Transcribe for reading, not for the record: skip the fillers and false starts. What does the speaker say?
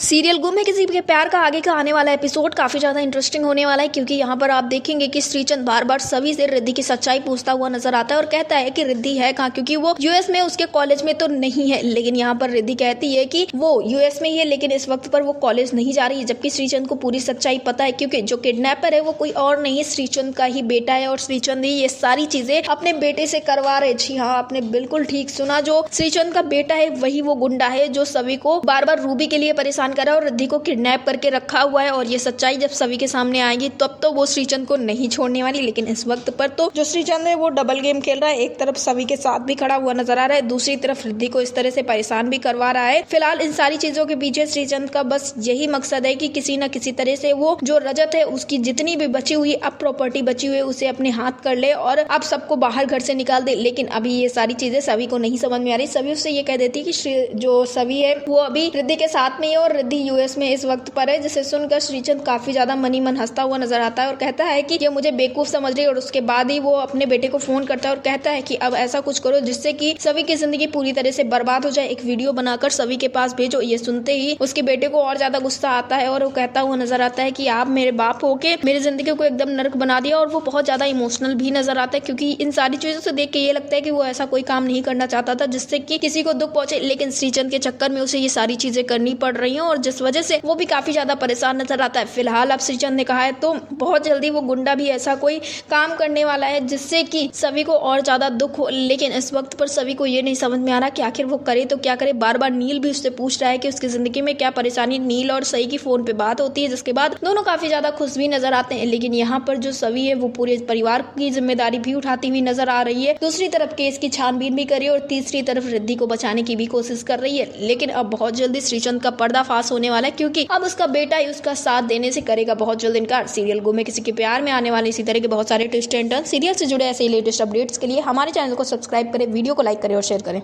Serial गुम है किसी के प्यार का आगे का आने वाला एपिसोड काफी ज्यादा इंटरेस्टिंग होने वाला है, क्योंकि यहाँ पर आप देखेंगे कि श्रीचंद बार बार सभी से रिद्धि की सच्चाई पूछता हुआ नजर आता है और कहता है कि रिद्धि है कहाँ, क्योंकि वो यूएस में उसके कॉलेज में तो नहीं है। लेकिन यहाँ पर रिद्धि कहती है कि वो यूएस में ही है, लेकिन इस वक्त पर वो कॉलेज नहीं जा रही है। जबकि श्रीचंद को पूरी सच्चाई पता है, क्योंकि जो किडनैपर है वो कोई और नहीं है, श्रीचंद का ही बेटा है और श्रीचंद ही ये सारी चीजें अपने बेटे से करवा रहे। जी हाँ, आपने बिल्कुल ठीक सुना, जो श्रीचंद का बेटा है वही वो गुंडा है जो सभी को बार बार रूबी के लिए परेशान कर रहा है और रिद्धि को किडनैप करके रखा हुआ है। और ये सच्चाई जब सभी के सामने आएगी तब तो वो श्रीचंद को नहीं छोड़ने वाली। लेकिन इस वक्त पर तो जो श्रीचंद है वो डबल गेम खेल रहा है, एक तरफ सभी के साथ भी खड़ा हुआ नजर आ रहा है, दूसरी तरफ रिद्धि को इस तरह से परेशान भी करवा रहा है। फिलहाल इन सारी चीजों के पीछे श्रीचंद का बस यही मकसद है कि किसी न किसी तरह से वो जो रजत है उसकी जितनी भी बची हुई अब प्रॉपर्टी बची हुई है उसे अपने हाथ कर ले और अब सबको बाहर घर से निकाल दे। लेकिन अभी ये सारी चीजें सभी को नहीं समझ में आ रही। सभी उससे ये कह देती कि जो सभी है वो अभी रिद्धि के साथ में है और रिद्धि यूएस में इस वक्त पर है, जिसे सुनकर श्रीचंद काफी ज्यादा मनी मन हंसता हुआ नजर आता है और कहता है कि ये मुझे बेवकूफ समझ रही है। और उसके बाद ही वो अपने बेटे को फोन करता है और कहता है कि अब ऐसा कुछ करो जिससे कि सभी की जिंदगी पूरी तरह से बर्बाद हो जाए, एक वीडियो बनाकर सभी के पास भेजो। ये सुनते ही उसके बेटे को और ज्यादा गुस्सा आता है और वो कहता हुआ नजर आता है कि आप मेरे बाप होके मेरी जिंदगी को एकदम नर्क बना दिया। और वो बहुत ज्यादा इमोशनल भी नजर आता है, क्योंकि इन सारी चीजों से देख के ये लगता है कि वो ऐसा कोई काम नहीं करना चाहता था जिससे कि किसी को दुख पहुंचे, लेकिन श्रीचंद के चक्कर में उसे ये सारी चीजें करनी पड़ रही हैं और जिस वजह से वो भी काफी ज्यादा परेशान नजर आता है। फिलहाल अब श्रीचंद ने कहा है तो बहुत जल्दी वो गुंडा भी ऐसा कोई काम करने वाला है जिससे कि सभी को और ज्यादा दुख हो। लेकिन इस वक्त पर सभी को ये नहीं समझ में आ रहा कि आखिर वो करे तो क्या करे। बार बार नील भी उससे पूछ रहा है कि उसकी जिंदगी में क्या परेशानी। नील और सई की फोन पे बात होती है, जिसके बाद दोनों काफी ज्यादा खुश भी नजर आते हैं। लेकिन यहाँ पर जो सभी है वो पूरे परिवार की जिम्मेदारी भी उठाती हुई नजर आ रही है, दूसरी तरफ केस की छानबीन भी करी और तीसरी तरफ रिद्धि को बचाने की भी कोशिश कर रही है। लेकिन अब बहुत जल्दी श्रीचंद का पर्दाफाश होने वाला है, क्योंकि अब उसका बेटा ही उसका साथ देने से करेगा बहुत जल्द इनकार। सीरियल गुम है किसी के प्यार में आने वाले इसी तरह के बहुत सारे ट्विस्ट एंड टर्न सीरियल से जुड़े ऐसे लेटेस्ट अपडेट्स के लिए हमारे चैनल को सब्सक्राइब करें, वीडियो को लाइक करें और शेयर करें।